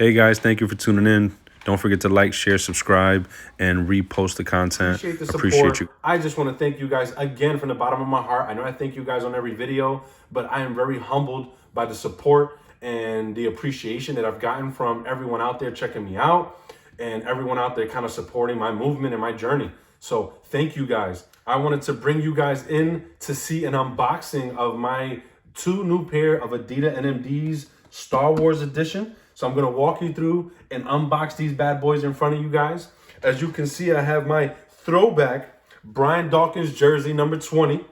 Hey guys, thank you for tuning in. Don't forget to like, share, subscribe, and repost the content. Appreciate the support. Appreciate you. I just want to thank you guys again from the bottom of my heart. I know I thank you guys on every video, but I am very humbled by the support and the appreciation that I've gotten from everyone out there checking me out and everyone out there kind of supporting my movement and my journey. So thank you guys. I wanted to bring you guys in to see an unboxing of my 2 new pair of Adidas NMDs Star Wars edition. So I'm going to walk you through and unbox these bad boys in front of you guys. As you can see, I have my throwback Brian Dawkins jersey number 20.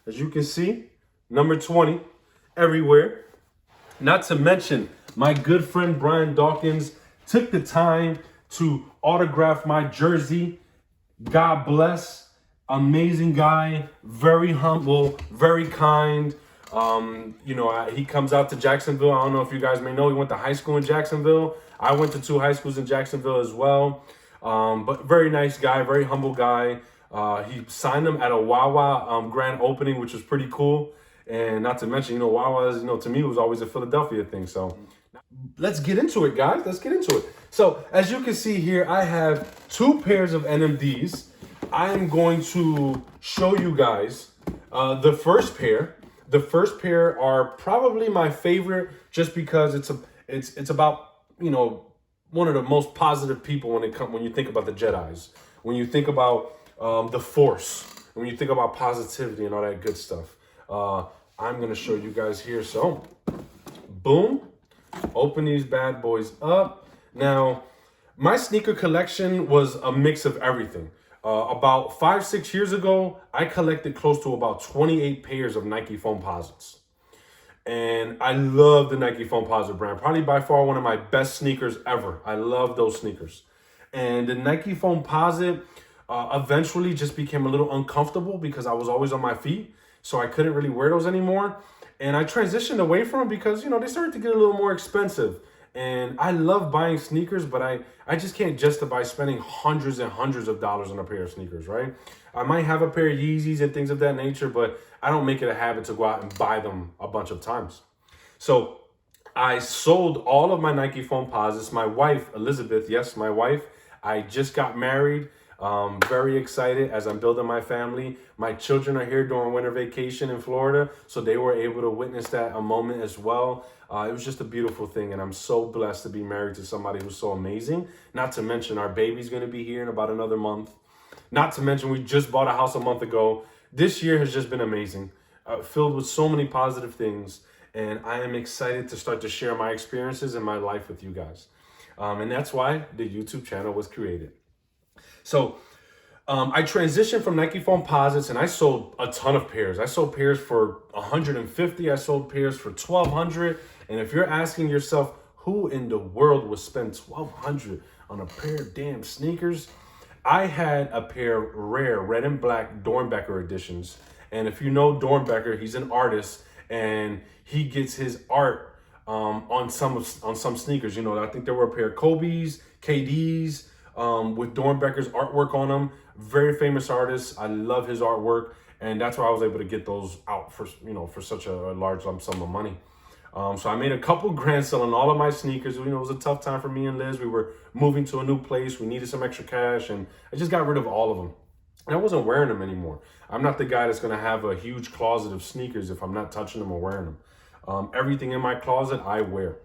As you can see, number 20 everywhere. Not to mention, my good friend Brian Dawkins took the time to autograph my jersey. God bless. Amazing guy, very humble, very kind. He comes out to Jacksonville. I don't know if you guys may know, he went to high school in Jacksonville. I went to 2 high schools in Jacksonville as well. But very nice guy, very humble guy. He signed them at a Wawa grand opening, which was pretty cool. And not to mention, Wawa is, to me, was always a Philadelphia thing. So let's get into it, guys. Let's get into it. So as you can see here, I have 2 pairs of NMDs. I am going to show you guys the first pair. The first pair are probably my favorite, just because it's about one of the most positive people when you think about the Jedis, when you think about the Force, when you think about positivity and all that good stuff. I'm gonna show you guys here. So, boom, open these bad boys up. Now, my sneaker collection was a mix of everything. About 5-6 years ago, I collected close to about 28 pairs of Nike Foamposites. And I love the Nike Foamposite brand. Probably by far one of my best sneakers ever. I love those sneakers. And the Nike Foamposite eventually just became a little uncomfortable because I was always on my feet. So I couldn't really wear those anymore. And I transitioned away from them because, they started to get a little more expensive. And I love buying sneakers, but I just can't justify spending hundreds and hundreds of dollars on a pair of sneakers, right? I might have a pair of Yeezys and things of that nature, but I don't make it a habit to go out and buy them a bunch of times. So I sold all of my Nike Foamposites. My wife, Elizabeth, yes, my wife, I just got married. Very excited as I'm building my family. My children are here during winter vacation in Florida, so they were able to witness that a moment as well. It was just a beautiful thing, and I'm so blessed to be married to somebody who's so amazing. Not to mention, our baby's going to be here in about another month. Not to mention, we just bought a house a month ago. This year has just been amazing, filled with so many positive things, and I am excited to start to share my experiences and my life with you guys. And that's why the YouTube channel was created. So I transitioned from Nike Foamposites, and I sold a ton of pairs. I sold pairs for $150. I sold pairs for $1,200. And if you're asking yourself, who in the world would spend $1,200 on a pair of damn sneakers? I had a pair of rare red and black Dornbecker editions. And if you know Dornbecker, he's an artist, and he gets his art on some sneakers. I think there were a pair of Kobe's, KD's, with Dornbecker's artwork on them. Very famous artist. I love his artwork, and that's why I was able to get those out for such a large lump sum of money. So I made a couple grand selling all of my sneakers. It was a tough time for me and Liz. We were moving to a new place. We needed some extra cash, and I just got rid of all of them. And I wasn't wearing them anymore. I'm not the guy that's going to have a huge closet of sneakers if I'm not touching them or wearing them. Everything in my closet, I wear.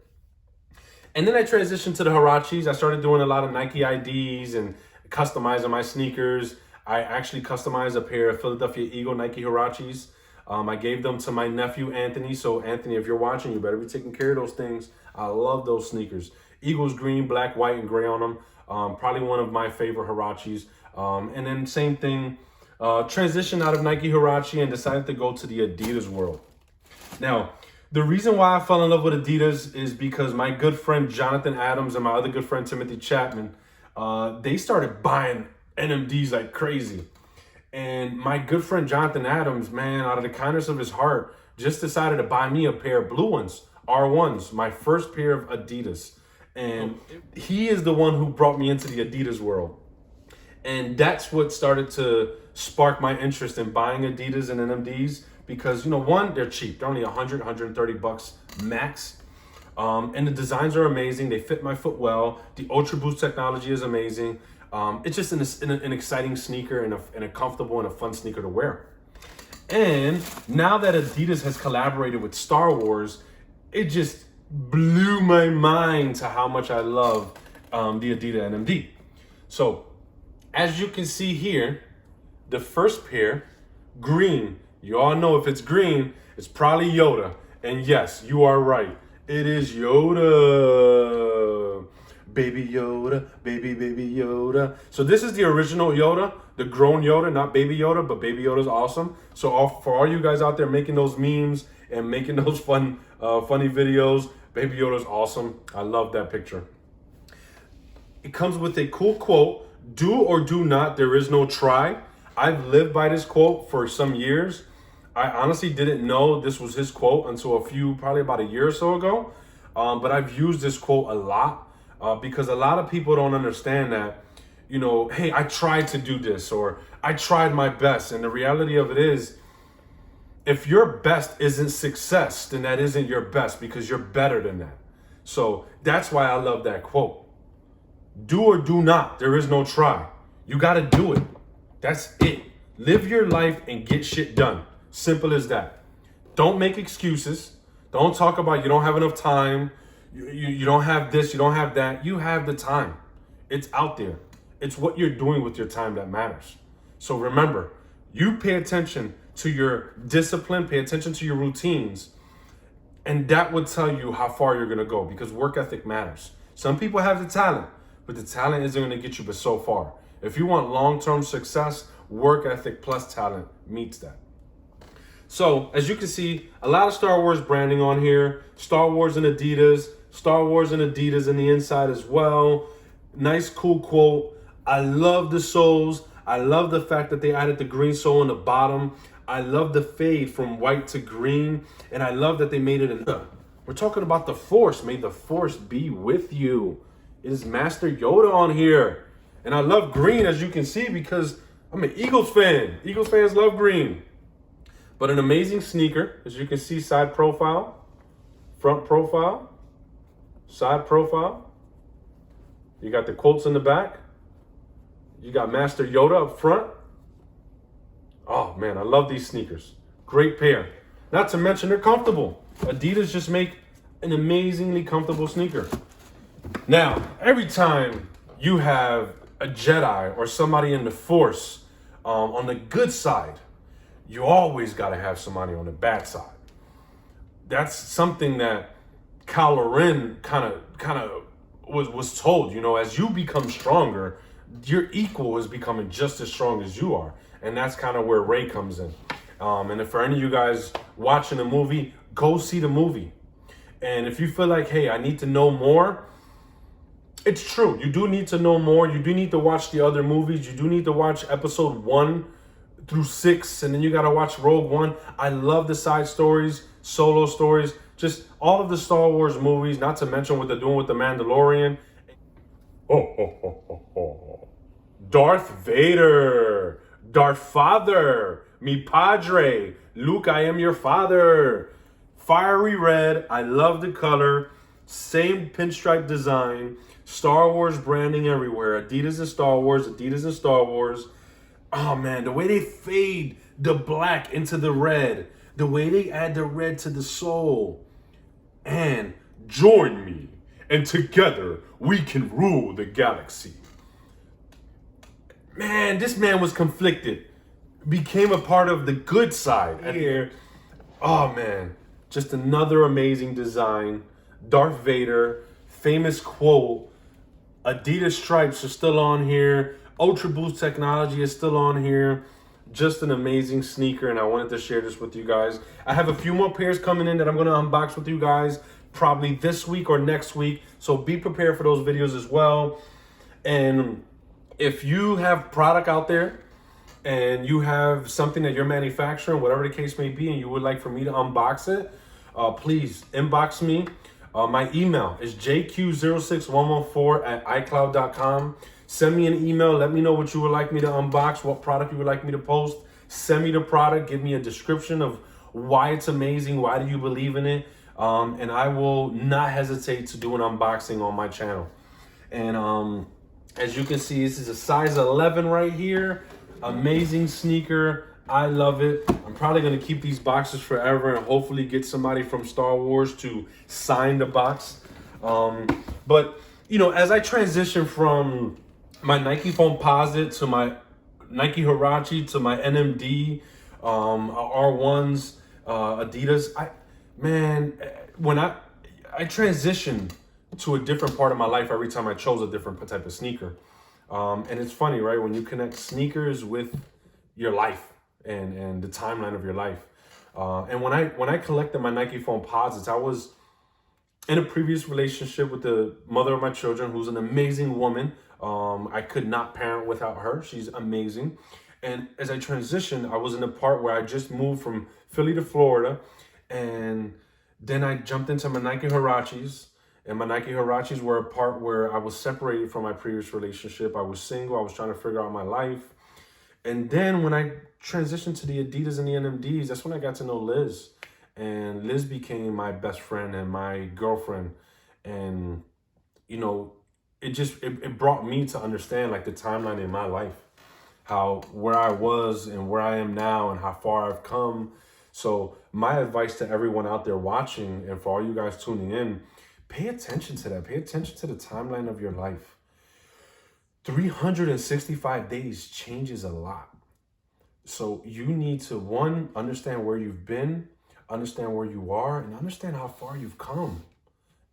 And then I transitioned to the Huaraches. I started doing a lot of Nike IDs and customizing my sneakers. I actually customized a pair of Philadelphia Eagle Nike Huaraches. I gave them to my nephew, Anthony. So, Anthony, if you're watching, you better be taking care of those things. I love those sneakers. Eagles green, black, white, and gray on them. Probably one of my favorite Huaraches. And then same thing, transitioned out of Nike Huarache and decided to go to the Adidas world. Now, the reason why I fell in love with Adidas is because my good friend Jonathan Adams and my other good friend Timothy Chapman, they started buying NMDs like crazy. And my good friend Jonathan Adams, man, out of the kindness of his heart, just decided to buy me a pair of blue ones, R1s, my first pair of Adidas. And he is the one who brought me into the Adidas world. And that's what started to spark my interest in buying Adidas and NMDs because, one, they're cheap. They're only 100, 130 bucks max. And the designs are amazing. They fit my foot well. The Ultra Boost technology is amazing. It's just an exciting sneaker and a comfortable and a fun sneaker to wear. And now that Adidas has collaborated with Star Wars, it just blew my mind to how much I love the Adidas NMD. So as you can see here, the first pair, green. You all know if it's green, it's probably Yoda. And yes, you are right. It is Yoda. Baby Yoda, baby Yoda. So this is the original Yoda, the grown Yoda, not baby Yoda, but baby Yoda's awesome. So for all you guys out there making those memes and making those funny videos, baby Yoda's awesome. I love that picture. It comes with a cool quote, do or do not, there is no try. I've lived by this quote for some years. I honestly didn't know this was his quote until probably about a year or so ago. But I've used this quote a lot because a lot of people don't understand that, you know, hey, I tried to do this or I tried my best. And the reality of it is, if your best isn't success, then that isn't your best because you're better than that. So that's why I love that quote. Do or do not, there is no try. You got to do it. That's it. Live your life and get shit done. Simple as that. Don't make excuses. Don't talk about you don't have enough time. You don't have this, you don't have that. You have the time. It's out there. It's what you're doing with your time that matters. So remember, you pay attention to your discipline, pay attention to your routines, and that would tell you how far you're going to go because work ethic matters. Some people have the talent, but the talent isn't going to get you but so far. If you want long-term success, work ethic plus talent meets that. So as you can see, a lot of Star Wars branding on here, Star Wars and Adidas in the inside as well. Nice, cool quote. I love the soles. I love the fact that they added the green sole on the bottom. I love the fade from white to green. And I love that they made it we're talking about the Force. May the Force be with you. It is Master Yoda on here. And I love green, as you can see, because I'm an Eagles fan. Eagles fans love green. But an amazing sneaker, as you can see, side profile, front profile, side profile. You got the quotes in the back. You got Master Yoda up front. Oh man, I love these sneakers. Great pair. Not to mention they're comfortable. Adidas just make an amazingly comfortable sneaker. Now, every time you have a Jedi or somebody in the Force on the good side, you always got to have somebody on the bad side. That's something that Kylo Ren kind of was told, you know, as you become stronger, your equal is becoming just as strong as you are. And that's kind of where Rey comes in. And if for any of you guys watching the movie, go see the movie. And if you feel like, hey, I need to know more, it's true. You do need to know more. You do need to watch the other movies. You do need to watch episode 1 through 6, and then you got to watch Rogue One. I love the side stories, solo stories, just all of the Star Wars movies, not to mention what they're doing with The Mandalorian. Darth Vader, Darth Father, mi padre, Luke, I am your father. Fiery red, I love the color, same pinstripe design, Star Wars branding everywhere, Adidas and Star Wars, Adidas and Star Wars. Oh man, the way they fade the black into the red, the way they add the red to the sole. And join me, and together we can rule the galaxy. Man, this man was conflicted. Became a part of the good side. Here, oh man, just another amazing design. Darth Vader, famous quote. Adidas stripes are still on here. Ultra Boost technology is still on here. Just an amazing sneaker, and I wanted to share this with you guys. I have a few more pairs coming in that I'm going to unbox with you guys probably this week or next week. So be prepared for those videos as well. And if you have product out there and you have something that you're manufacturing, whatever the case may be, and you would like for me to unbox it, please inbox me. My email is jq06114@icloud.com. Send me an email. Let me know what you would like me to unbox, what product you would like me to post. Send me the product. Give me a description of why it's amazing. Why do you believe in it? And I will not hesitate to do an unboxing on my channel. And as you can see, this is a size 11 right here. Amazing sneaker. I love it. I'm probably going to keep these boxes forever and hopefully get somebody from Star Wars to sign the box. But, you know, as I transition from my Nike Foamposite to my Nike Huarache to my NMD, R1s, Adidas, when I transitioned to a different part of my life every time I chose a different type of sneaker. And it's funny, right? When you connect sneakers with your life and the timeline of your life. And when I collected my Nike Foamposites, I was in a previous relationship with the mother of my children, who's an amazing woman. I could not parent without her. She's amazing. And as I transitioned, I was in a part where I just moved from Philly to Florida. And then I jumped into my Nike Huaraches. And my Nike Huaraches were a part where I was separated from my previous relationship. I was single. I was trying to figure out my life. And then when I transitioned to the Adidas and the NMDs, that's when I got to know Liz. And Liz became my best friend and my girlfriend. And, you know, it brought me to understand like the timeline in my life, how where I was and where I am now and how far I've come. So my advice to everyone out there watching and for all you guys tuning in, pay attention to that. Pay attention to the timeline of your life. 365 days changes a lot. So you need to, one, understand where you've been, understand where you are, and understand how far you've come.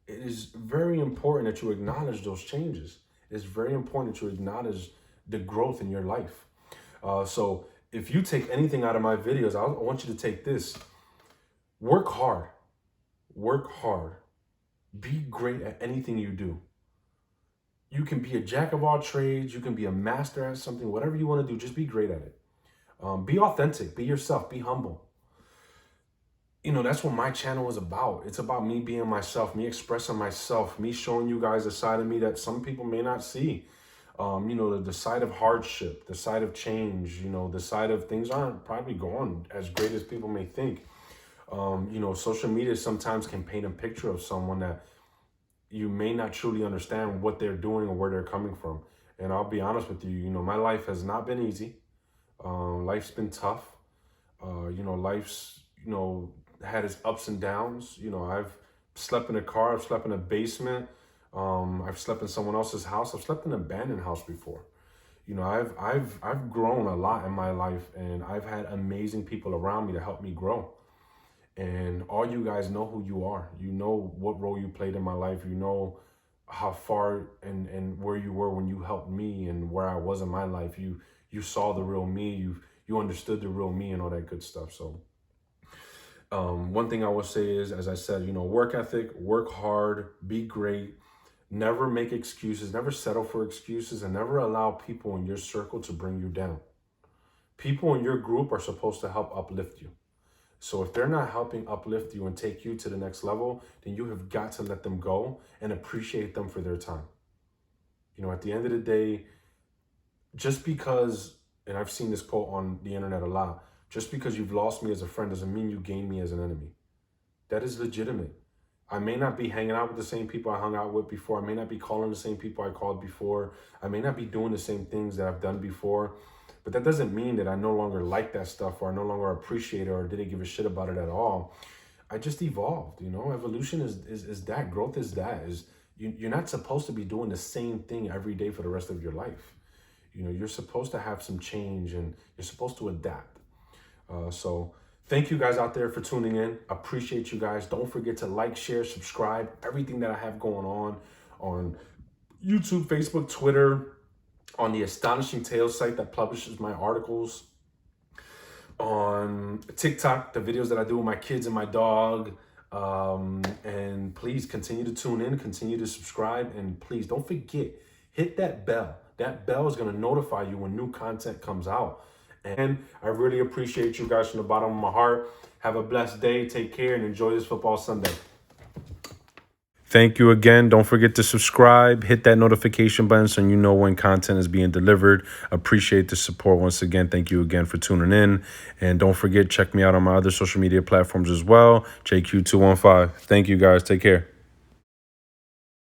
It is very important that you acknowledge those changes. It's very important that you acknowledge the growth in your life. So if you take anything out of my videos, I want you to take this. Work hard. Work hard. Be great at anything you do. You can be a jack of all trades. You can be a master at something. Whatever you want to do, just be great at it. Be authentic. Be yourself. Be humble. You know, that's what my channel is about. It's about me being myself, me expressing myself, me showing you guys a side of me that some people may not see. You know, the side of hardship, the side of change, you know, the side of things aren't probably going as great as people may think. You know, social media sometimes can paint a picture of someone that you may not truly understand what they're doing or where they're coming from. And I'll be honest with you, you know, my life has not been easy. Life's been tough. You know, life's, you know, had its ups and downs. You know, I've slept in a car, I've slept in a basement, I've slept in someone else's house, I've slept in an abandoned house before. You know, I've grown a lot in my life, and I've had amazing people around me to help me grow. And all you guys know who you are. You know what role you played in my life. You know how far and where you were when you helped me and where I was in my life. You saw the real me. You understood the real me and all that good stuff. So one thing I will say is, as I said, you know, work ethic, work hard, be great, never make excuses, never settle for excuses, and never allow people in your circle to bring you down. People in your group are supposed to help uplift you. So if they're not helping uplift you and take you to the next level, then you have got to let them go and appreciate them for their time. You know, at the end of the day, just because, and I've seen this quote on the internet a lot, just because you've lost me as a friend doesn't mean you gain me as an enemy. That is legitimate. I may not be hanging out with the same people I hung out with before. I may not be calling the same people I called before. I may not be doing the same things that I've done before. But that doesn't mean that I no longer like that stuff, or I no longer appreciate it, or didn't give a shit about it at all. I just evolved, you know. Evolution is that. Growth is that. You're not supposed to be doing the same thing every day for the rest of your life. You know, you're supposed to have some change, and you're supposed to adapt. So thank you guys out there for tuning in. Appreciate you guys. Don't forget to like, share, subscribe, everything that I have going on YouTube, Facebook, Twitter, on the Astonishing Tales site that publishes my articles, on TikTok, the videos that I do with my kids and my dog. And please continue to tune in, continue to subscribe, and please don't forget, hit that bell. That bell is going to notify you when new content comes out. And I really appreciate you guys from the bottom of my heart. Have a blessed day. Take care and enjoy this football Sunday. Thank you again. Don't forget to subscribe. Hit that notification button so you know when content is being delivered. Appreciate the support once again. Thank you again for tuning in. And don't forget, check me out on my other social media platforms as well. JQ215. Thank you, guys. Take care.